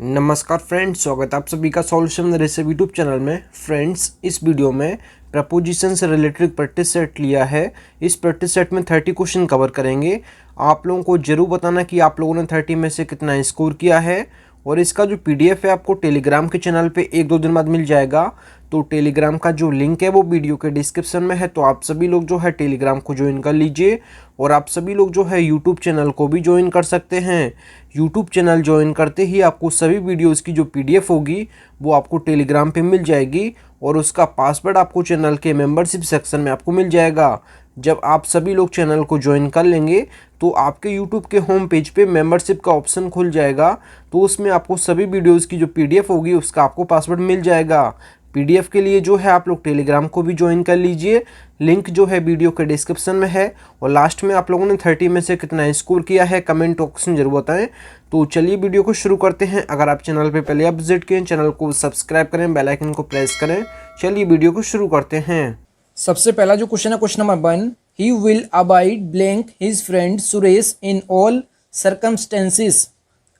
नमस्कार फ्रेंड्स, स्वागत है आप सभी का सॉल्यूशन रेसिपी यूट्यूब चैनल में। फ्रेंड्स, इस वीडियो में प्रपोजिशन से रिलेटेड प्रैक्टिस सेट लिया है। इस प्रैक्टिस सेट में 30 क्वेश्चन कवर करेंगे। आप लोगों को जरूर बताना कि आप लोगों ने 30 में से कितना स्कोर किया है। और इसका जो पीडीएफ है आपको टेलीग्राम के चैनल पे 1-2 दिन बाद मिल जाएगा। तो टेलीग्राम का जो लिंक है वो वीडियो के डिस्क्रिप्शन में है, तो आप सभी लोग जो है टेलीग्राम को ज्वाइन कर लीजिए। और आप सभी लोग जो है यूट्यूब चैनल को भी ज्वाइन कर सकते हैं। यूट्यूब चैनल ज्वाइन करते ही आपको सभी वीडियोस की जो पीडीएफ होगी वो आपको टेलीग्राम पे मिल जाएगी और उसका पासवर्ड आपको चैनल के मेंबरशिप सेक्शन में आपको मिल जाएगा। जब आप सभी लोग चैनल को ज्वाइन कर लेंगे तो आपके यूट्यूब के होम पेज पे मेंबरशिप का ऑप्शन खुल जाएगा, तो उसमें आपको सभी वीडियोस की जो पीडीएफ होगी उसका आपको पासवर्ड मिल जाएगा। पीडीएफ के लिए जो है आप लोग टेलीग्राम को भी ज्वाइन कर लीजिए। लिंक जो है वीडियो के डिस्क्रिप्शन में है। और लास्ट में आप लोगों ने 30 में से कितना स्कोर किया है कमेंट ऑप्शन जरूर बताएं। तो चलिए वीडियो को शुरू करते हैं। अगर आप चैनल पे पहले आप विजिट किए, चैनल को सब्सक्राइब करें, बेल आइकन को प्रेस करें। चलिए वीडियो को शुरू करते हैं। सबसे पहला जो क्वेश्चन है question number 1, he will abide blank his friend Suresh in all circumstances.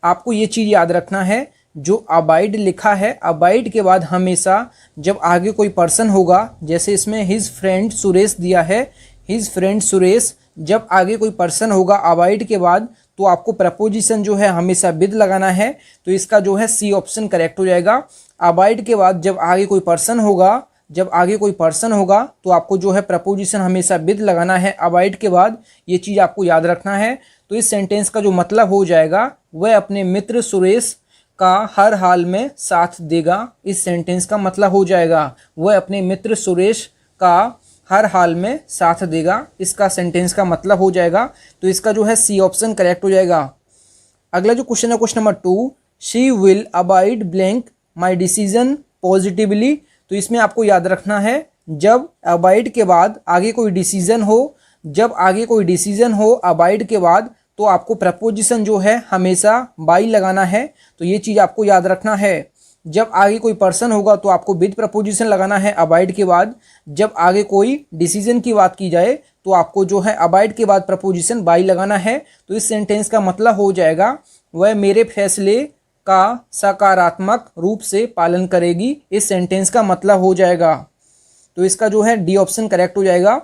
आपको ये चीज़ याद रखना है, जो अबाइड लिखा है, अबाइड के बाद हमेशा जब आगे कोई पर्सन होगा, जैसे इसमें हिज फ्रेंड सुरेश दिया है, हिज फ्रेंड सुरेश, जब आगे कोई पर्सन होगा अबाइड के बाद तो आपको प्रपोजिशन जो है हमेशा विद लगाना है। तो इसका जो है सी ऑप्शन करेक्ट हो जाएगा। अबाइड के बाद जब आगे कोई पर्सन होगा, जब आगे कोई पर्सन होगा तो आपको जो है प्रपोजिशन हमेशा विद लगाना है अबाइड के बाद। ये चीज़ आपको याद रखना है। तो इस सेंटेंस का जो मतलब हो जाएगा, वह अपने मित्र सुरेश का हर हाल में साथ देगा। इस सेंटेंस का मतलब हो जाएगा, वह अपने मित्र सुरेश का हर हाल में साथ देगा। इसका सेंटेंस का मतलब हो जाएगा। तो इसका जो है सी ऑप्शन करेक्ट हो जाएगा। अगला जो क्वेश्चन है question number 2, she will abide blank my decision positively. तो इसमें आपको याद रखना है, जब अबाइड के बाद आगे कोई डिसीजन हो, जब आगे कोई डिसीजन हो अबाइड के बाद, तो आपको प्रपोजिशन जो है हमेशा बाई लगाना है। तो ये चीज़ आपको याद रखना है। जब आगे कोई पर्सन होगा तो आपको विद प्रपोजिशन लगाना है अबाइड के बाद। जब आगे कोई डिसीजन की बात की जाए तो आपको जो है अबाइड के बाद प्रपोजिशन बाई लगाना है। तो इस सेंटेंस का मतलब हो जाएगा, वह मेरे फैसले का सकारात्मक रूप से पालन करेगी। इस सेंटेंस का मतलब हो जाएगा। तो इसका जो है डी ऑप्शन करेक्ट हो जाएगा।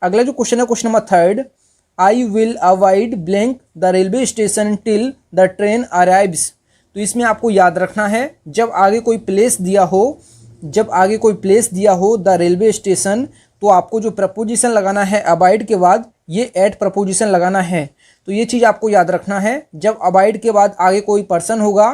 अगला जो क्वेश्चन है question number 3, I will avoid blank the railway station till the train arrives. तो इसमें आपको याद रखना है, जब आगे कोई प्लेस दिया हो, जब आगे कोई प्लेस दिया हो द रेलवे स्टेशन, तो आपको जो प्रपोजिशन लगाना है अबाइड के बाद, ये एट प्रपोजिशन लगाना है। तो ये चीज़ आपको याद रखना है, जब अबाइड के बाद आगे कोई पर्सन होगा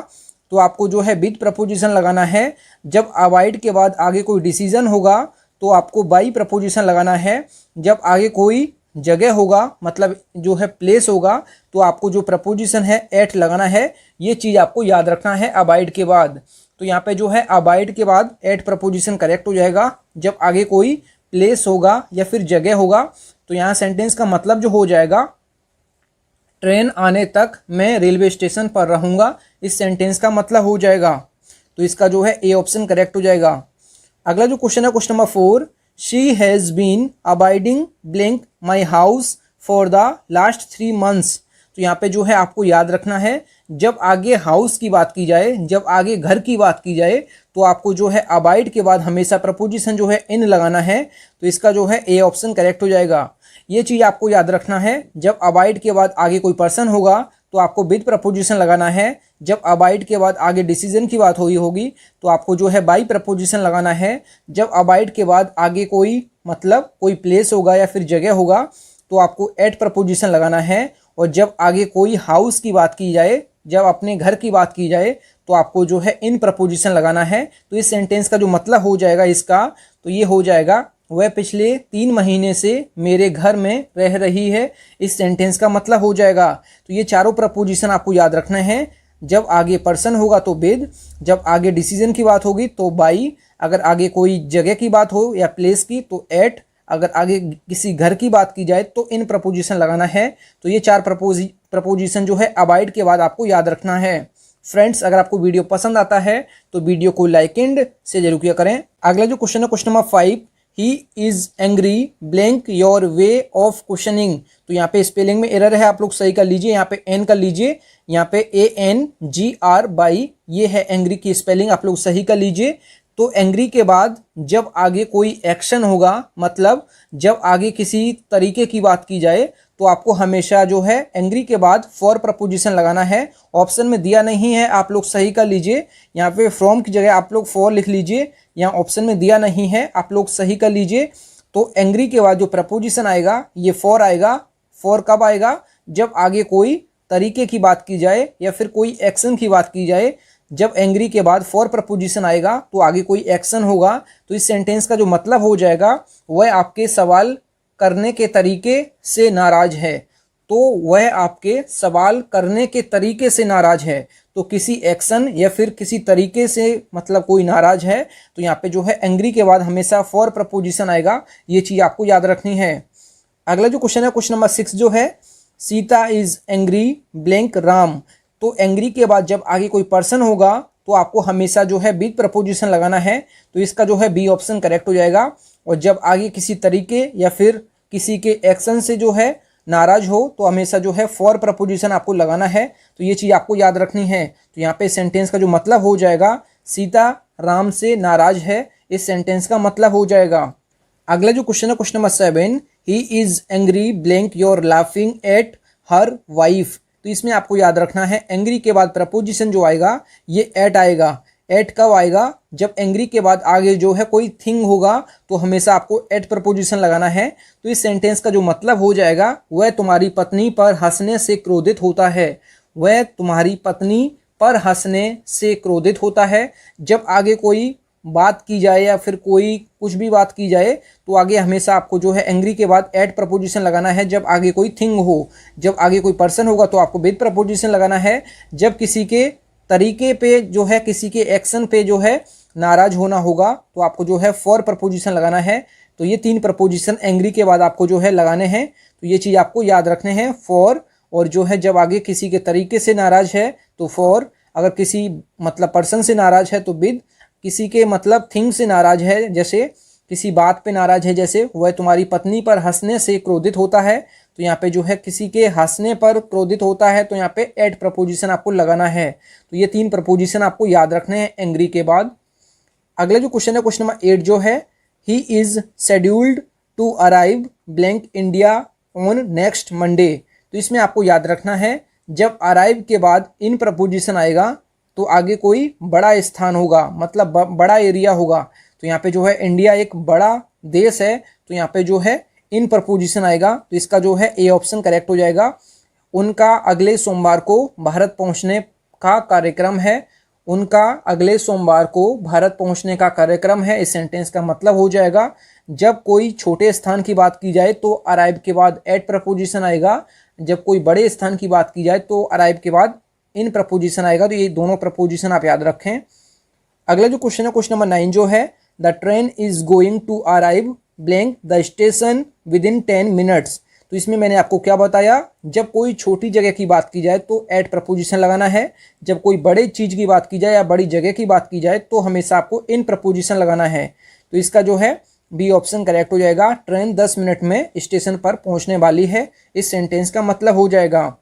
तो आपको जो है विद प्रपोजिशन लगाना है। जब अबाइड के बाद आगे कोई डिसीजन होगा तो आपको बाई प्रपोजिशन लगाना है। जब आगे कोई जगह होगा, मतलब जो है प्लेस होगा, तो आपको जो प्रपोजिशन है एट लगाना है। ये चीज़ आपको याद रखना है अबाइड के बाद। तो यहाँ पे जो है अबाइड के बाद एट प्रपोजिशन करेक्ट हो जाएगा। जब आगे कोई प्लेस होगा या फिर जगह होगा, तो यहाँ सेंटेंस का मतलब जो हो जाएगा, ट्रेन आने तक मैं रेलवे स्टेशन पर रहूँगा। इस सेंटेंस का मतलब हो जाएगा। तो इसका जो है ए ऑप्शन करेक्ट हो जाएगा। अगला जो क्वेश्चन है question number 4, she has been abiding blank my house for the last 3 months। तो यहाँ पे जो है आपको याद रखना है, जब आगे हाउस की बात की जाए, जब आगे घर की बात की जाए, तो आपको जो है अबाइड के बाद हमेशा प्रपोजिशन जो है इन लगाना है। तो इसका जो है ए ऑप्शन करेक्ट हो जाएगा। ये चीज़ आपको याद रखना है, जब अबाइड के बाद आगे कोई पर्सन होगा तो आपको विद प्रपोजिशन लगाना है। जब अबाइड के बाद आगे डिसीजन की बात हुई होगी तो आपको जो है बाई प्रपोजिशन लगाना है। जब अबाइड के बाद आगे कोई, मतलब कोई प्लेस होगा या फिर जगह होगा, तो आपको एट प्रपोजिशन लगाना है। और जब आगे कोई हाउस की बात की जाए, जब अपने घर की बात की जाए, तो आपको जो है इन प्रपोजिशन लगाना है। तो इस सेंटेंस का जो मतलब हो जाएगा इसका, तो ये हो जाएगा, वह पिछले 3 महीने से मेरे घर में रह रही है। इस सेंटेंस का मतलब हो जाएगा। तो ये चारों प्रपोजिशन आपको याद रखना है। जब आगे पर्सन होगा तो विद, जब आगे डिसीजन की बात होगी तो बाई, अगर आगे कोई जगह की बात हो या प्लेस की तो एट, अगर आगे किसी घर की बात की जाए तो इन प्रपोजिशन लगाना है। तो ये 4 प्रपोजिशन जो है अबाइड के बाद आपको याद रखना है। फ्रेंड्स, अगर आपको वीडियो पसंद आता है तो वीडियो को लाइक एंड से जरूर किया करें। अगला जो क्वेश्चन है question number 5, he is angry blank your way of questioning. तो यहाँ पे स्पेलिंग में एरर है, आप लोग सही कर लीजिए, यहाँ पे एन कर लीजिए, यहाँ पे ANGRY ये है एंग्री की स्पेलिंग, आप लोग सही कर लीजिए। तो एंग्री के बाद जब आगे कोई एक्शन होगा, मतलब जब आगे किसी तरीके की बात की जाए, तो आपको हमेशा जो है एंग्री के बाद फॉर प्रपोजिशन लगाना है। ऑप्शन में दिया नहीं है, आप लोग सही कर लीजिए, यहाँ पे फ्रॉम की जगह आप लोग फॉर लिख लीजिए, यहाँ ऑप्शन में दिया नहीं है, आप लोग सही कर लीजिए। तो एंग्री के बाद जो प्रपोजिशन आएगा ये फॉर आएगा। फॉर कब आएगा? जब आगे कोई तरीके की बात की जाए या फिर कोई एक्शन की बात की जाए। जब एंग्री के बाद फॉर प्रपोजिशन आएगा तो आगे कोई एक्शन होगा, तो इस सेंटेंस का जो मतलब हो जाएगा वह आपके सवाल करने के तरीके से नाराज है। तो वह आपके सवाल करने के तरीके से नाराज है, तो किसी एक्शन या फिर किसी तरीके से मतलब कोई नाराज है, तो यहाँ पे जो है एंग्री के बाद हमेशा फॉर प्रपोजिशन आएगा, ये चीज़ आपको याद रखनी है। अगला जो क्वेश्चन है, क्वेश्चन नंबर 6 जो है, Sita is angry blank Ram. तो एंग्री के बाद जब आगे कोई पर्सन होगा तो आपको हमेशा जो है बिग प्रपोजिशन लगाना है, तो इसका जो है बी ऑप्शन करेक्ट हो जाएगा। और जब आगे किसी तरीके या फिर किसी के एक्शन से जो है नाराज हो तो हमेशा जो है फॉर प्रपोजिशन आपको लगाना है, तो ये चीज़ आपको याद रखनी है। तो यहाँ पे सेंटेंस का जो मतलब हो जाएगा, सीता राम से नाराज है, इस सेंटेंस का मतलब हो जाएगा। अगला जो क्वेश्चन है, question number 7, he is angry blank your laughing at her wife. तो इसमें आपको याद रखना है एंग्री के बाद प्रपोजिशन जो आएगा ये एट आएगा। एट कब आएगा? जब एंग्री के बाद आगे जो है कोई थिंग होगा तो हमेशा आपको एट प्रपोजिशन लगाना है। तो इस सेंटेंस का जो मतलब हो जाएगा, वह तुम्हारी पत्नी पर हंसने से क्रोधित होता है। वह तुम्हारी पत्नी पर हंसने से क्रोधित होता है। जब आगे कोई बात की जाए या फिर कोई कुछ भी बात की जाए तो आगे हमेशा आपको जो है एंग्री के बाद एट प्रपोजिशन लगाना है। जब आगे कोई थिंग हो, जब आगे कोई पर्सन होगा तो आपको विद प्रपोजिशन लगाना है। जब किसी के तरीके पे जो है, किसी के एक्शन पे जो है नाराज होना होगा तो आपको जो है फॉर प्रपोजिशन लगाना है। तो ये 3 प्रपोजिशन एंग्री के बाद आपको जो है लगाने हैं, तो ये चीज़ आपको याद रखने हैं, फॉर, और जो है जब आगे किसी के तरीके से नाराज है तो फॉर, अगर किसी मतलब पर्सन से नाराज है तो विद, किसी के मतलब थिंग से नाराज है, जैसे किसी बात पे नाराज है, जैसे वह तुम्हारी पत्नी पर हंसने से क्रोधित होता है, तो यहाँ पे जो है किसी के हंसने पर क्रोधित होता है, तो यहाँ पे एट प्रपोजिशन आपको लगाना है। तो ये 3 प्रपोजिशन आपको याद रखने हैं एंग्री के बाद। अगला जो क्वेश्चन है, क्वेश्चन नंबर 8 जो है, he is scheduled to arrive blank India on next Monday. तो इसमें आपको याद रखना है, जब अराइव के बाद इन प्रपोजिशन आएगा तो आगे कोई बड़ा स्थान होगा, मतलब बड़ा एरिया होगा। तो यहाँ पे जो है इंडिया एक बड़ा देश है, तो यहाँ पे जो है इन प्रपोजिशन आएगा, तो इसका जो है ए ऑप्शन करेक्ट हो जाएगा। उनका अगले सोमवार को भारत पहुँचने का कार्यक्रम है। उनका अगले सोमवार को भारत पहुँचने का कार्यक्रम है, इस सेंटेंस का मतलब हो जाएगा, जब कोई छोटे स्थान की बात की जाए तो अराइव के बाद एट प्रपोजिशन आएगा। जब कोई बड़े स्थान की बात की जाए तो अराइव के बाद इन प्रपोजिशन आएगा। तो ये दोनों प्रपोजिशन आप याद रखें। अगला जो क्वेश्चन है, क्वेश्चन नंबर 9 जो है, the train is going to arrive blank the station within 10 minutes. तो इसमें मैंने आपको क्या बताया, जब कोई छोटी जगह की बात की जाए तो एट प्रपोजिशन लगाना है। जब कोई बड़े चीज़ की बात की जाए या बड़ी जगह की बात की जाए तो हमेशा आपको इन प्रपोजिशन लगाना है। तो इसका जो है बी ऑप्शन करेक्ट हो जाएगा। ट्रेन 10 मिनट में स्टेशन पर पहुंचने वाली है, इस सेंटेंस का मतलब हो जाएगा।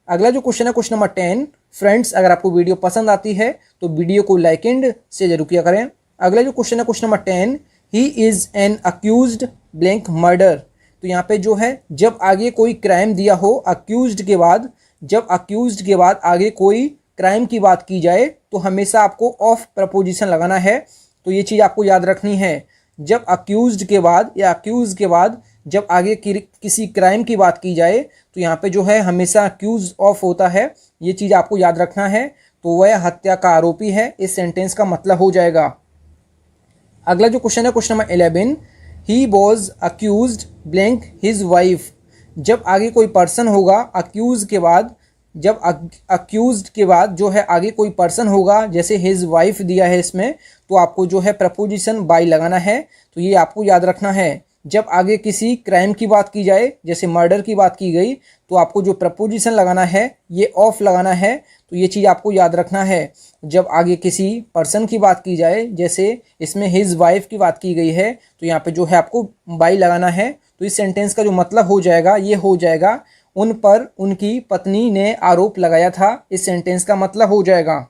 अगला जो क्वेश्चन है, क्वेश्चन नंबर 10, फ्रेंड्स अगर आपको वीडियो पसंद आती है तो वीडियो को लाइक एंड से जरूर किया करें। अगला जो क्वेश्चन है, question number 10, he is an accused blank murder. तो यहाँ पे जो है जब आगे कोई क्राइम दिया हो, अक्यूज्ड के बाद, जब अक्यूज्ड के बाद आगे कोई क्राइम की बात की जाए तो हमेशा आपको ऑफ प्रपोजिशन लगाना है। तो ये चीज़ आपको याद रखनी है, जब अक्यूज्ड के बाद या अक्यूज के बाद जब आगे किसी क्राइम की बात की जाए तो यहाँ पे जो है हमेशा अक्यूज ऑफ होता है, ये चीज़ आपको याद रखना है। तो वह हत्या का आरोपी है, इस सेंटेंस का मतलब हो जाएगा। अगला जो क्वेश्चन है, question number 11, he was accused blank his wife. जब आगे कोई पर्सन होगा अक्यूज के बाद, जब अक्यूज्ड के बाद जो है आगे कोई पर्सन होगा, जैसे हिज वाइफ दिया है इसमें, तो आपको जो है प्रपोजिशन बाय लगाना है। तो ये आपको याद रखना है, जब आगे किसी क्राइम की बात की जाए, जैसे मर्डर की बात की गई, तो आपको जो प्रपोजिशन लगाना है ये ऑफ लगाना है। तो ये चीज़ आपको याद रखना है। जब आगे किसी पर्सन की बात की जाए, जैसे इसमें हिज वाइफ की बात की गई है तो यहाँ पे जो है आपको बाई लगाना है। तो इस सेंटेंस का जो मतलब हो जाएगा ये हो जाएगा उन पर उनकी पत्नी ने आरोप लगाया था। इस सेंटेंस का मतलब हो जाएगा।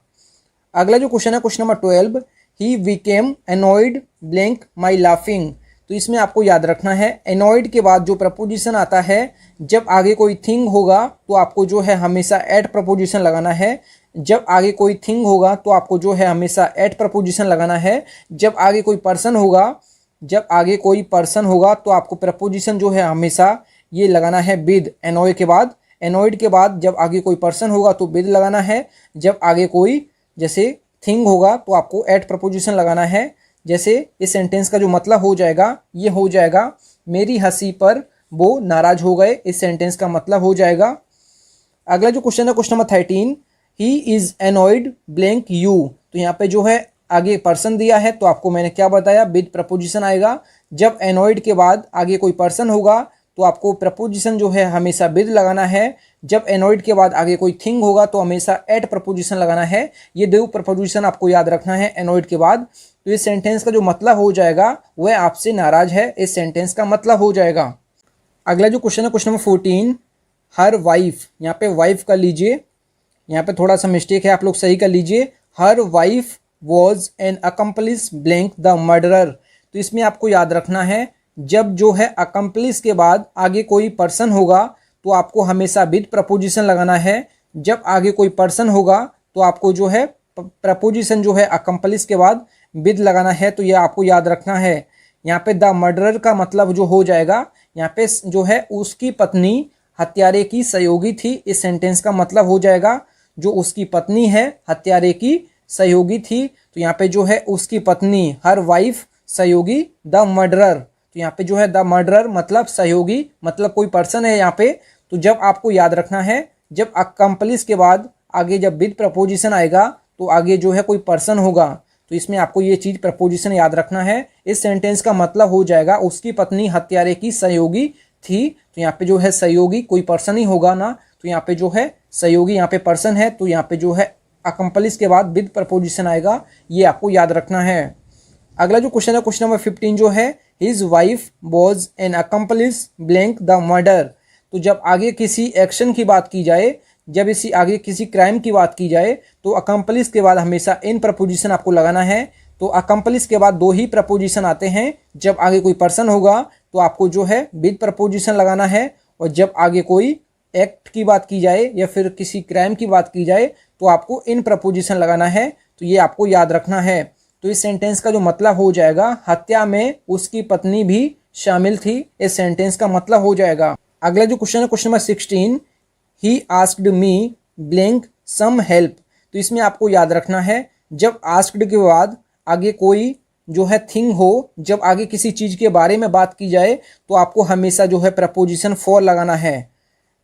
अगला जो क्वेश्चन है question number 12, he became annoyed blank my laughing. तो इसमें आपको याद रखना है एनॉयड के बाद जो प्रपोजिशन आता है, जब आगे कोई थिंग होगा तो आपको जो है हमेशा एट प्रपोजिशन लगाना है। जब आगे कोई थिंग होगा तो आपको जो है हमेशा एट प्रपोजिशन लगाना है। जब आगे कोई पर्सन होगा, जब आगे कोई पर्सन होगा तो आपको प्रपोजिशन जो है हमेशा ये लगाना है विद एनॉय के बाद। एनॉयड के बाद जब आगे कोई पर्सन होगा तो विद लगाना है। जब आगे कोई जैसे थिंग होगा तो आपको एट प्रपोजिशन लगाना है। जैसे इस सेंटेंस का जो मतलब हो जाएगा ये हो जाएगा मेरी हंसी पर वो नाराज हो गए। इस सेंटेंस का मतलब हो जाएगा। अगला जो क्वेश्चन है question number 13, he is annoyed blank you. तो यहाँ पे जो है आगे पर्सन दिया है तो आपको मैंने क्या बताया, विद प्रपोजिशन आएगा। जब एनॉयड के बाद आगे कोई पर्सन होगा तो आपको प्रपोजिशन जो है हमेशा विद लगाना है। जब एनॉयड के बाद आगे कोई थिंग होगा तो हमेशा एट प्रपोजिशन लगाना है। ये दो प्रपोजिशन आपको याद रखना है एनॉयड के बाद। तो इस सेंटेंस का जो मतलब हो जाएगा वह आपसे नाराज है। इस सेंटेंस का मतलब हो जाएगा। अगला जो क्वेश्चन है क्वेश्चन नंबर 14, हर वाइफ। यहाँ पे वाइफ कर लीजिए, यहाँ पे थोड़ा सा मिस्टेक है, आप लोग सही कर लीजिए। हर wife was an accomplice blank the murderer. तो इसमें आपको याद रखना है जब जो है अकम्पलिस के बाद आगे कोई पर्सन होगा तो आपको हमेशा विद प्रपोजिशन लगाना है। जब आगे कोई पर्सन होगा तो आपको जो है प्रपोजिशन जो है अकम्पलिस के बाद विद लगाना है। तो ये आपको याद रखना है। यहाँ पे द मर्डरर का मतलब जो हो जाएगा, यहाँ पे जो है उसकी पत्नी हत्यारे की सहयोगी थी। इस सेंटेंस का मतलब हो जाएगा जो उसकी पत्नी है हत्यारे की सहयोगी थी। तो यहाँ पे जो है उसकी पत्नी, हर वाइफ, सहयोगी द मर्डरर। तो यहाँ पे जो है द मर्डरर मतलब सहयोगी, मतलब कोई पर्सन है यहाँ पे। तो जब आपको याद रखना है जब अकम्पलिस के बाद आगे जब विद प्रपोजिशन आएगा तो आगे जो है कोई पर्सन होगा। तो इसमें आपको ये चीज़ प्रपोजिशन याद रखना है। इस सेंटेंस का मतलब हो जाएगा उसकी पत्नी हत्यारे की सहयोगी थी। तो यहाँ पे जो है सहयोगी कोई पर्सन ही होगा ना, तो यहाँ पे जो है सहयोगी यहाँ पे पर्सन है। तो यहाँ पे जो है अकम्पलिस के बाद विद प्रपोजिशन आएगा, ये आपको याद रखना है। अगला जो क्वेश्चन है क्वेश्चन नंबर 15 जो है, his wife was an accomplice blank the murder. तो जब आगे किसी एक्शन की बात की जाए, जब इसी आगे किसी क्राइम की बात की जाए तो अकम्पलिस के बाद हमेशा इन प्रपोजिशन आपको लगाना है। तो अकम्पलिस के बाद दो ही प्रपोजिशन आते हैं। जब आगे कोई पर्सन होगा तो आपको जो है विद प्रपोजिशन लगाना है, और जब आगे कोई एक्ट की बात की जाए या फिर किसी क्राइम की बात की जाए तो आपको इन प्रपोजिशन लगाना है। तो ये आपको याद रखना है। तो इस सेंटेंस का जो मतलब हो जाएगा हत्या में उसकी पत्नी भी शामिल थी। इस सेंटेंस का मतलब हो जाएगा। अगला जो क्वेश्चन है question number 16, he asked me blank some help. तो इसमें आपको याद रखना है जब आस्क्ड के बाद आगे कोई जो है थिंग हो, जब आगे किसी चीज़ के बारे में बात की जाए तो आपको हमेशा जो है प्रपोजिशन फॉर लगाना है।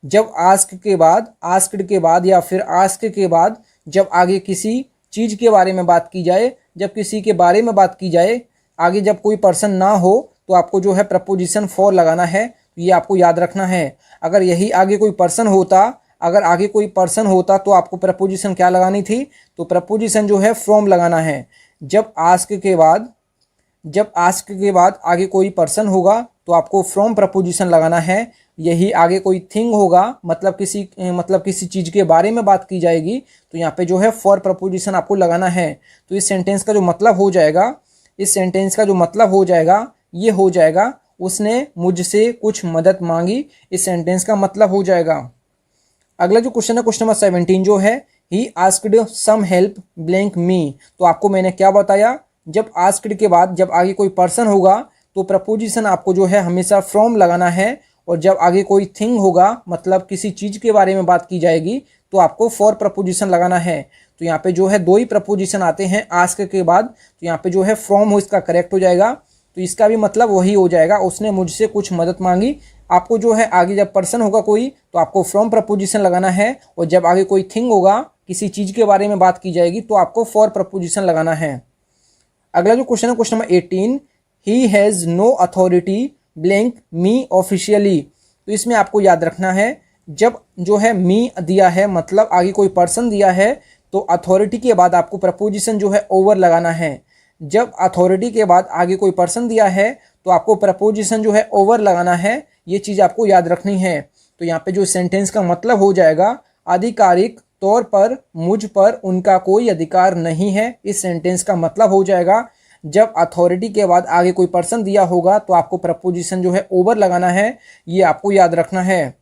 जब आस्क के बाद, आस्क्ड के बाद या फिर आस्क के बाद जब आगे किसी चीज़ के बारे में बात की जाए, जब किसी के बारे में बात की जाए, आगे जब कोई पर्सन ना हो तो आपको जो है प्रपोजिशन फॉर लगाना है। ये आपको याद रखना है। अगर यही आगे कोई पर्सन होता, अगर आगे कोई पर्सन होता तो आपको प्रपोजिशन क्या लगानी थी, तो प्रपोजिशन जो है फ्रॉम लगाना है। जब आस्क के बाद, जब आस्क के बाद आगे कोई पर्सन होगा तो आपको फ्रॉम प्रपोजिशन लगाना है। यही आगे कोई थिंग होगा, मतलब किसी चीज़ के बारे में बात की जाएगी तो यहाँ पे जो है फॉर प्रपोजिशन आपको लगाना है। तो इस सेंटेंस का जो मतलब हो जाएगा, इस सेंटेंस का जो मतलब हो जाएगा ये हो जाएगा उसने मुझसे कुछ मदद मांगी। इस सेंटेंस का मतलब हो जाएगा। अगला जो क्वेश्चन है क्वेश्चन नंबर 17 जो है, he asked some help blank me. तो आपको मैंने क्या बताया, जब आस्क्ड के बाद जब आगे कोई पर्सन होगा तो प्रपोजिशन आपको जो है हमेशा फ्रॉम लगाना है, और जब आगे कोई थिंग होगा मतलब किसी चीज़ के बारे में बात की जाएगी तो आपको फॉर प्रपोजिशन लगाना है। तो यहाँ पे जो है दो ही प्रपोजिशन आते हैं आस्क के बाद, तो यहाँ पे जो है फ्रॉम हो इसका करेक्ट हो जाएगा। तो इसका भी मतलब वही हो जाएगा, उसने मुझसे कुछ मदद मांगी। आपको जो है आगे जब पर्सन होगा कोई तो आपको फ्रॉम प्रपोजिशन लगाना है, और जब आगे कोई थिंग होगा किसी चीज़ के बारे में बात की जाएगी तो आपको फॉर प्रपोजिशन लगाना है। अगला जो क्वेश्चन है question number 18, he has no authority blank me officially. तो इसमें आपको याद रखना है जब जो है मी दिया है मतलब आगे कोई पर्सन दिया है तो अथॉरिटी के बाद आपको प्रपोजिशन जो है ओवर लगाना है। जब अथॉरिटी के बाद आगे कोई पर्सन दिया है तो आपको प्रपोजिशन जो है ओवर लगाना है। ये चीज़ आपको याद रखनी है। तो यहाँ पे जो सेंटेंस का मतलब हो जाएगा, आधिकारिक तौर पर मुझ पर उनका कोई अधिकार नहीं है। इस सेंटेंस का मतलब हो जाएगा, जब अथॉरिटी के बाद आगे कोई पर्सन दिया होगा तो आपको प्रपोजिशन जो है ओवर लगाना है। ये आपको याद रखना है।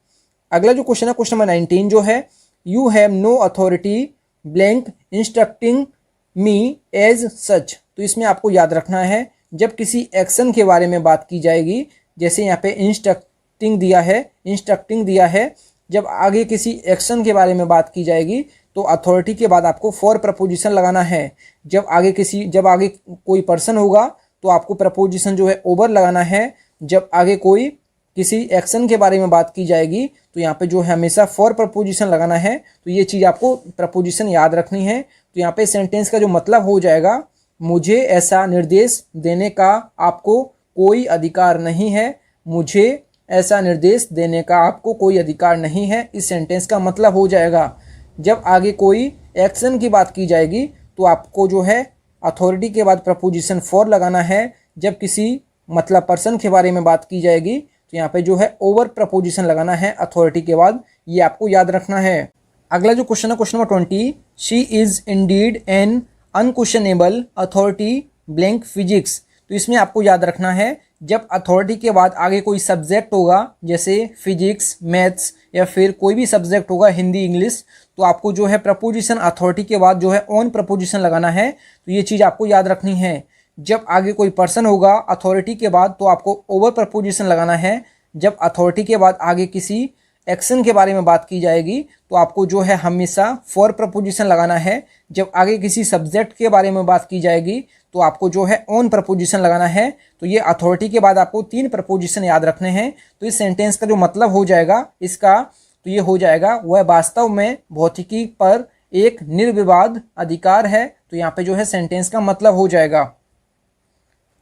अगला जो क्वेश्चन है, क्वेश्चन नंबर 19 जो है, you have no authority blank instructing me as such. तो इसमें आपको याद रखना है, जब किसी एक्शन के बारे में बात की जाएगी, जैसे यहाँ पे इंस्ट्रक्टिंग दिया है, जब आगे किसी एक्शन के बारे में बात की जाएगी तो अथॉरिटी के बाद आपको फॉर प्रपोजिशन लगाना है। जब आगे कोई पर्सन होगा तो आपको प्रपोजिशन जो है ओवर लगाना है। जब आगे कोई किसी एक्शन के बारे में बात की जाएगी तो यहाँ पे जो है हमेशा फॉर प्रपोजिशन लगाना है। तो ये चीज़ आपको प्रपोजिशन याद रखनी है। तो यहाँ पे सेंटेंस का जो मतलब हो जाएगा, मुझे ऐसा निर्देश देने का आपको कोई अधिकार नहीं है। मुझे ऐसा निर्देश देने का आपको कोई अधिकार नहीं है। इस सेंटेंस का मतलब हो जाएगा, जब आगे कोई एक्शन की बात की जाएगी तो आपको जो है अथॉरिटी के बाद प्रपोजिशन फॉर लगाना है। जब किसी मतलब पर्सन के बारे में बात की जाएगी तो यहाँ पे जो है ओवर प्रपोजिशन लगाना है अथॉरिटी के बाद। ये आपको याद रखना है। अगला जो क्वेश्चन है, question number 20, she is indeed an unquestionable authority blank physics. तो इसमें आपको याद रखना है, जब अथॉरिटी के बाद आगे कोई सब्जेक्ट होगा, जैसे फिजिक्स, मैथ्स या फिर कोई भी सब्जेक्ट होगा, हिंदी, इंग्लिश, तो आपको जो है प्रपोजिशन अथॉरिटी के बाद जो है ऑन प्रपोजिशन लगाना है। तो ये चीज़ आपको याद रखनी है। जब आगे कोई पर्सन होगा अथॉरिटी के बाद तो आपको ओवर प्रपोजिशन लगाना है। जब अथॉरिटी के बाद आगे किसी एक्शन के बारे में बात की जाएगी तो आपको जो है हमेशा फॉर प्रपोजिशन लगाना है। जब आगे किसी सब्जेक्ट के बारे में बात की जाएगी तो आपको जो है ऑन प्रपोजिशन लगाना है। तो ये अथॉरिटी के बाद आपको 3 प्रपोजिशन याद रखने हैं। तो इस सेंटेंस का जो मतलब हो जाएगा इसका, तो ये हो जाएगा, वह वास्तव में भौतिकी पर एक निर्विवाद अधिकार है। तो यहाँ पे जो है सेंटेंस का मतलब हो जाएगा।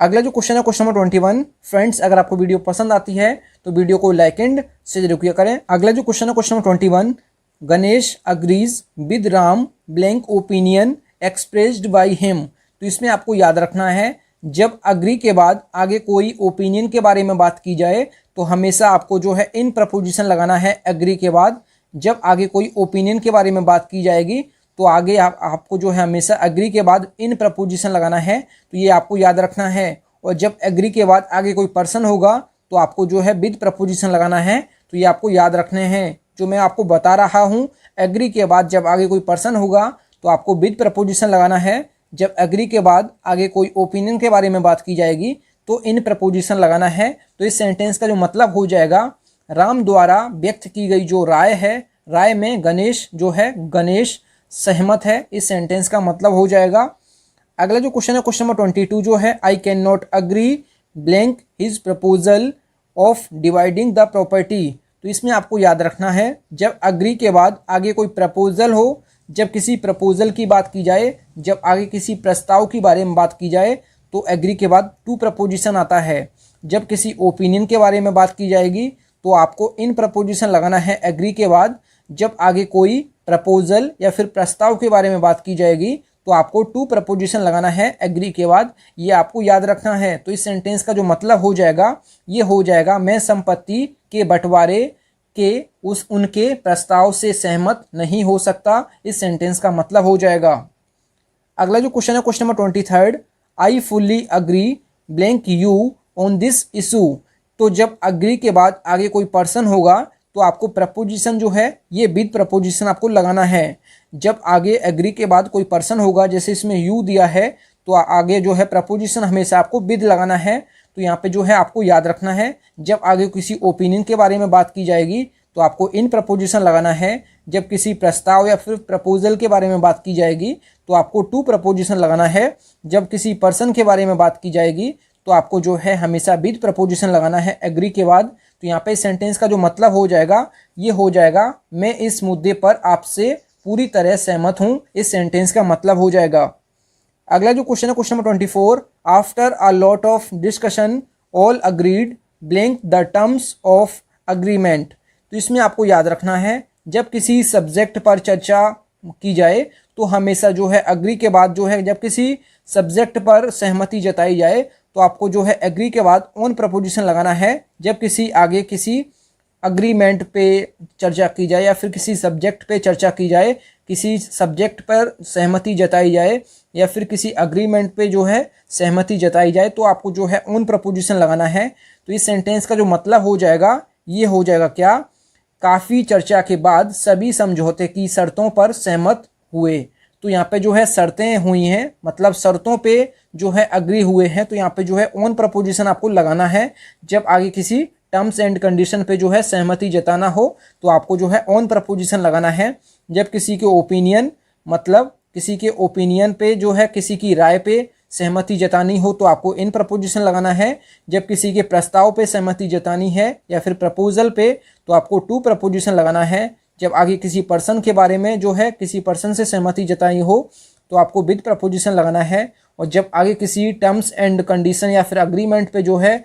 अगला जो क्वेश्चन है, क्वेश्चन नंबर 21, फ्रेंड्स अगर आपको वीडियो पसंद आती है तो वीडियो को लाइक एंड शेयर जरूर करें। अगला जो क्वेश्चन है, question number 21, Ganesh agrees with Ram blank opinion expressed by him. तो इसमें आपको याद रखना है, जब अग्री के बाद आगे कोई ओपिनियन के बारे में बात की जाए तो हमेशा आपको जो है इन प्रपोजिशन लगाना है एग्री के बाद। जब आगे कोई ओपिनियन के बारे में बात की जाएगी तो आगे आपको जो है हमेशा एग्री के बाद इन प्रपोजिशन लगाना है। तो ये आपको याद रखना है। और जब एग्री के बाद आगे कोई पर्सन होगा तो आपको जो है विद प्रपोजिशन लगाना है। तो ये आपको याद रखने हैं, जो मैं आपको बता रहा हूँ। एग्री के बाद जब आगे कोई पर्सन होगा तो आपको विद प्रपोजिशन लगाना है। जब एग्री के बाद आगे कोई ओपिनियन के बारे में बात की जाएगी तो इन प्रपोजिशन लगाना है। तो इस सेंटेंस का जो मतलब हो जाएगा, राम द्वारा व्यक्त की गई जो राय है, राय में गणेश जो है गणेश सहमत है। इस सेंटेंस का मतलब हो जाएगा। अगला जो क्वेश्चन है, क्वेश्चन नंबर 22 जो है, I can not agree blank his proposal of dividing the property. तो इसमें आपको याद रखना है, जब अग्री के बाद आगे कोई प्रपोजल हो, जब किसी प्रपोजल की बात की जाए, जब आगे किसी प्रस्ताव के बारे में बात की जाए तो एग्री के बाद टू प्रपोजिशन आता है। जब किसी ओपिनियन के बारे में बात की जाएगी तो आपको इन प्रपोजिशन लगाना है एग्री के बाद। जब आगे कोई प्रपोजल या फिर प्रस्ताव के बारे में बात की जाएगी तो आपको टू प्रपोजिशन लगाना है एग्री के बाद। ये आपको याद रखना है। तो इस सेंटेंस का जो मतलब हो जाएगा, ये हो जाएगा, मैं संपत्ति के बंटवारे के उनके प्रस्ताव से सहमत नहीं हो सकता। इस सेंटेंस का मतलब हो जाएगा। अगला जो क्वेश्चन है, question number 23, I fully agree blank you on this issue. तो जब अग्री के बाद आगे कोई पर्सन होगा तो आपको प्रपोजिशन जो है ये विद प्रपोजिशन आपको लगाना है। जब आगे एग्री के बाद कोई पर्सन होगा, जैसे इसमें यू दिया है, तो आगे जो है प्रपोजिशन हमेशा आपको विद लगाना है। तो यहाँ पे जो है आपको याद रखना है, जब आगे किसी ओपिनियन के बारे में बात की जाएगी तो आपको इन प्रपोजिशन लगाना है। जब किसी प्रस्ताव या फिर प्रपोजल के बारे में बात की जाएगी तो आपको टू प्रपोजिशन लगाना है। जब किसी पर्सन के बारे में बात की जाएगी तो आपको जो है हमेशा विद प्रपोजिशन लगाना है एग्री के बाद। तो यहाँ पे सेंटेंस का जो मतलब हो जाएगा, ये हो जाएगा, मैं इस मुद्दे पर आपसे पूरी तरह सहमत हूँ। इस सेंटेंस का मतलब हो जाएगा। अगला जो क्वेश्चन है, question number 24, after a lot of discussion all agreed blank the terms of agreement. तो इसमें आपको याद रखना है, जब किसी सब्जेक्ट पर चर्चा की जाए तो हमेशा जो है अग्री के बाद जो है जब किसी सब्जेक्ट पर सहमति जताई जाए तो आपको जो है एग्री के बाद ऑन प्रपोजिशन लगाना है। जब किसी आगे किसी अग्रीमेंट पे चर्चा की जाए या फिर किसी सब्जेक्ट पे चर्चा की जाए, किसी सब्जेक्ट पर सहमति जताई जाए या फिर किसी अग्रीमेंट पे जो है सहमति जताई जाए तो आपको जो है ऑन प्रपोजिशन लगाना है। तो इस सेंटेंस का जो मतलब हो जाएगा ये हो जाएगा क्या, काफ़ी चर्चा के बाद सभी समझौते की शर्तों पर सहमत हुए। तो यहाँ पे जो है शर्तें हुई हैं, मतलब शर्तों पे जो है अग्री हुए हैं, तो यहाँ पे जो है ऑन प्रपोजिशन आपको लगाना है। जब आगे किसी टर्म्स एंड कंडीशन पे जो है सहमति जताना हो तो आपको जो है ऑन प्रपोजिशन लगाना है। जब किसी के ओपिनियन, मतलब किसी के ओपिनियन पे जो है किसी की राय पे सहमति जतानी हो तो आपको इन प्रपोजिशन लगाना है। जब किसी के प्रस्ताव पे सहमति जतानी है या फिर प्रपोजल पे तो आपको टू प्रपोजिशन लगाना है। जब आगे किसी पर्सन के बारे में जो है किसी पर्सन से सहमति जताई हो तो आपको विद प्रपोजिशन लगाना है। और जब आगे किसी टर्म्स एंड कंडीशन या फिर अग्रीमेंट पे जो है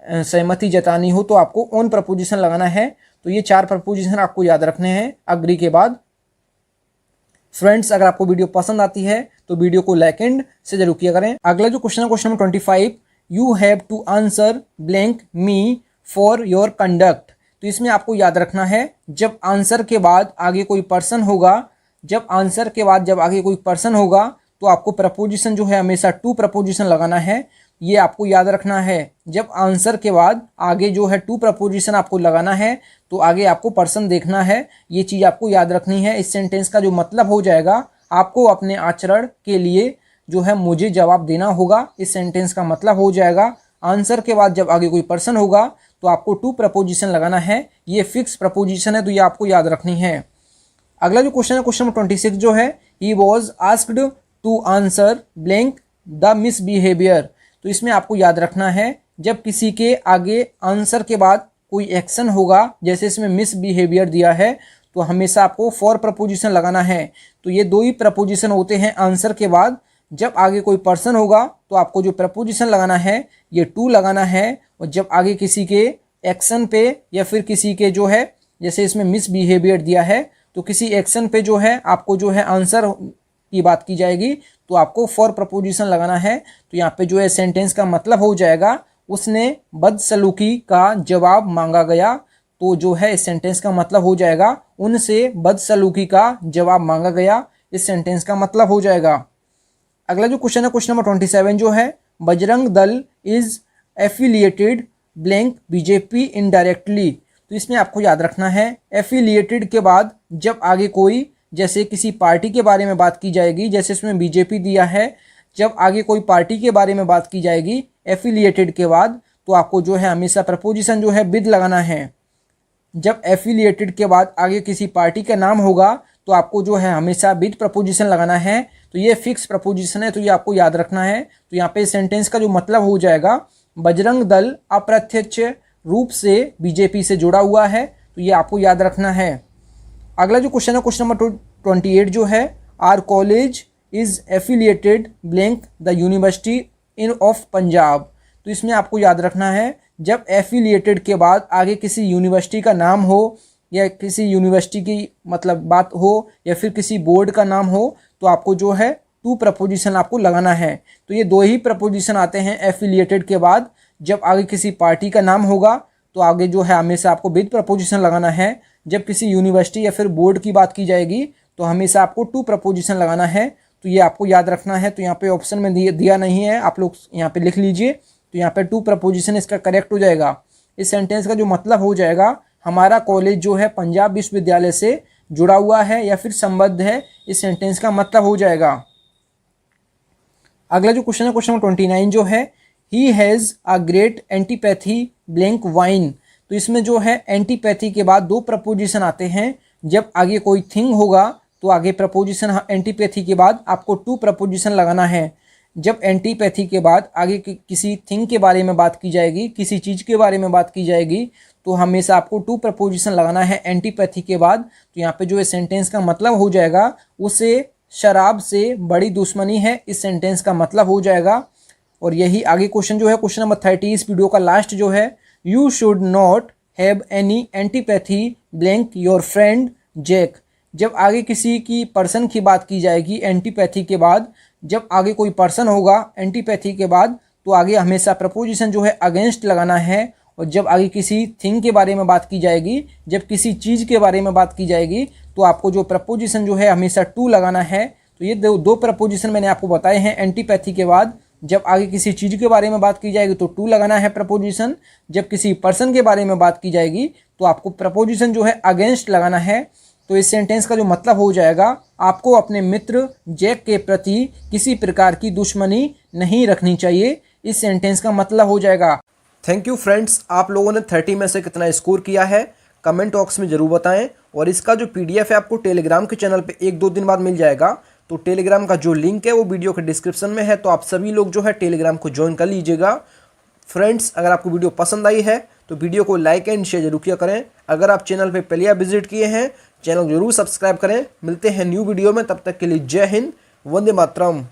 सहमति जतानी हो तो आपको ऑन प्रपोजिशन लगाना है। तो ये 4 प्रपोजिशन आपको याद रखने हैं अग्री के बाद। फ्रेंड्स, अगर आपको वीडियो पसंद आती है तो वीडियो को लाइक एंड से जरूर किया करें। अगला जो क्वेश्चन है, question number 25, you have to answer blank me for your conduct. तो इसमें आपको याद रखना है जब आंसर के बाद आगे कोई पर्सन होगा, जब आंसर के बाद जब आगे कोई पर्सन होगा तो आपको प्रपोजिशन जो है हमेशा टू प्रपोजिशन लगाना है। ये आपको याद रखना है, जब आंसर के बाद आगे जो है टू प्रपोजिशन आपको लगाना है तो आगे आपको पर्सन देखना है। ये चीज़ आपको याद रखनी है। इस सेंटेंस का जो मतलब हो जाएगा, आपको अपने आचरण के लिए जो है मुझे जवाब देना होगा। इस सेंटेंस का मतलब हो जाएगा आंसर के बाद जब आगे कोई पर्सन होगा तो आपको टू प्रपोजिशन लगाना है। ये फिक्स प्रपोजिशन है तो ये आपको याद रखनी है। अगला जो क्वेश्चन है, क्वेश्चन नंबर 26 जो है, he was asked to answer blank the misbehaviour. तो इसमें आपको याद रखना है जब किसी के आगे आंसर के बाद कोई एक्शन होगा, जैसे इसमें मिसबिहेवियर दिया है, तो हमेशा आपको फॉर प्रपोजिशन लगाना है। तो ये 2 ही प्रपोजिशन होते हैं आंसर के बाद। जब आगे कोई पर्सन होगा तो आपको जो प्रपोजिशन लगाना है ये टू लगाना है। और जब आगे किसी के एक्शन पे या फिर किसी के जो है, जैसे इसमें मिसबिहेवियर दिया है, तो किसी एक्शन पे जो है आपको जो है आंसर की बात की जाएगी तो आपको फॉर प्रपोजिशन लगाना है। तो यहाँ पे जो है सेंटेंस का मतलब हो जाएगा उसने बदसलूकी का जवाब मांगा गया। तो जो है इस सेंटेंस का मतलब हो जाएगा उनसे बदसलूकी का जवाब मांगा गया। इस सेंटेंस का मतलब हो जाएगा। अगला जो क्वेश्चन है, क्वेश्चन नंबर 27 जो है, Bajrang Dal is affiliated blank BJP indirectly. तो इसमें आपको याद रखना है एफिलिएटेड के बाद जब आगे कोई, जैसे किसी पार्टी के बारे में बात की जाएगी, जैसे इसमें बीजेपी दिया है, जब आगे कोई पार्टी के बारे में बात की जाएगी एफिलिएटेड के बाद तो आपको जो है हमेशा प्रपोजिशन जो है विद लगाना है। जब एफिलिएटेड के बाद आगे किसी पार्टी का नाम होगा तो आपको जो है हमेशा विद प्रपोजिशन लगाना है। तो ये फिक्स प्रपोजिशन है तो ये आपको याद रखना है। तो यहाँ पे सेंटेंस का जो मतलब हो जाएगा, बजरंग दल अप्रत्यक्ष रूप से बीजेपी से जुड़ा हुआ है, तो ये आपको याद रखना है। अगला जो क्वेश्चन है, क्वेश्चन नंबर 28 जो है, our college is affiliated blank the university in of Punjab. तो इसमें आपको याद रखना है जब एफिलिएटेड के बाद आगे किसी यूनिवर्सिटी का नाम हो या किसी यूनिवर्सिटी की मतलब बात हो या फिर किसी बोर्ड का नाम हो तो आपको जो है टू प्रपोजिशन आपको लगाना है। तो ये 2 ही प्रपोजिशन आते हैं एफिलिएटेड के बाद। जब आगे किसी पार्टी का नाम होगा तो आगे जो है हमेशा आपको विद प्रपोजिशन लगाना है। जब किसी यूनिवर्सिटी या फिर बोर्ड की बात की जाएगी तो हमेशा आपको टू प्रपोजिशन लगाना है। तो ये आपको याद रखना है। तो यहाँ पे ऑप्शन में दिया नहीं है, आप लोग यहाँ पे लिख लीजिए। तो यहाँ पे टू प्रपोजिशन इसका करेक्ट हो जाएगा। इस सेंटेंस का जो मतलब हो जाएगा, हमारा कॉलेज जो है पंजाब विश्वविद्यालय से जुड़ा हुआ है या फिर संबद्ध है। इस सेंटेंस का मतलब हो जाएगा। अगला जो क्वेश्चन है, क्वेश्चन नंबर 29 जो है, he has a great antipathy blank wine. तो इसमें जो है एंटीपैथी के बाद 2 प्रपोजिशन आते हैं। जब आगे कोई थिंग होगा तो आगे प्रपोजिशन, एंटीपैथी के बाद आपको टू प्रपोजिशन लगाना है। जब एंटीपैथी के बाद आगे किसी थिंग के बारे में बात की जाएगी, किसी चीज़ के बारे में बात की जाएगी तो हमेशा आपको टू प्रपोजिशन लगाना है एंटीपैथी के बाद। तो यहाँ पे जो है सेंटेंस का मतलब हो जाएगा, उसे शराब से बड़ी दुश्मनी है। इस सेंटेंस का मतलब हो जाएगा। और यही आगे क्वेश्चन जो है, क्वेश्चन नंबर 30 इस वीडियो का लास्ट जो है, you should not have any antipathy blank your friend Jack. जब आगे किसी की पर्सन की बात की जाएगी एंटीपैथी के बाद, जब आगे कोई पर्सन होगा एंटीपैथी के बाद, तो आगे हमेशा प्रपोजिशन जो है अगेंस्ट लगाना है। और जब आगे किसी थिंग के बारे में बात की जाएगी, जब किसी चीज़ के बारे में बात की जाएगी, तो आपको जो प्रपोजिशन जो है हमेशा टू लगाना है। तो ये दो प्रपोजिशन मैंने आपको बताए हैं एंटीपैथी के बाद। जब आगे किसी चीज़ के बारे में बात की जाएगी तो टू लगाना है प्रपोजिशन। जब किसी पर्सन के बारे में बात की जाएगी तो आपको प्रपोजिशन जो है अगेंस्ट लगाना है। तो इस सेंटेंस का जो मतलब हो जाएगा, आपको अपने मित्र जैक के प्रति किसी प्रकार की दुश्मनी नहीं रखनी चाहिए। इस सेंटेंस का मतलब हो जाएगा। थैंक यू फ्रेंड्स, आप लोगों ने 30 में से कितना स्कोर किया है कमेंट बॉक्स में ज़रूर बताएं। और इसका जो PDF है आपको टेलीग्राम के चैनल पे 1-2 दिन बाद मिल जाएगा। तो टेलीग्राम का जो लिंक है वो वीडियो के डिस्क्रिप्शन में है, तो आप सभी लोग जो है टेलीग्राम को ज्वाइन कर लीजिएगा। फ्रेंड्स, अगर आपको वीडियो पसंद आई है तो वीडियो को लाइक एंड शेयर जरूर किया करें। अगर आप चैनल पे पहले विजिट किए हैं, चैनल जरूर सब्सक्राइब करें। मिलते हैं न्यू वीडियो में, तब तक के लिए जय हिंद, वंदे मातरम।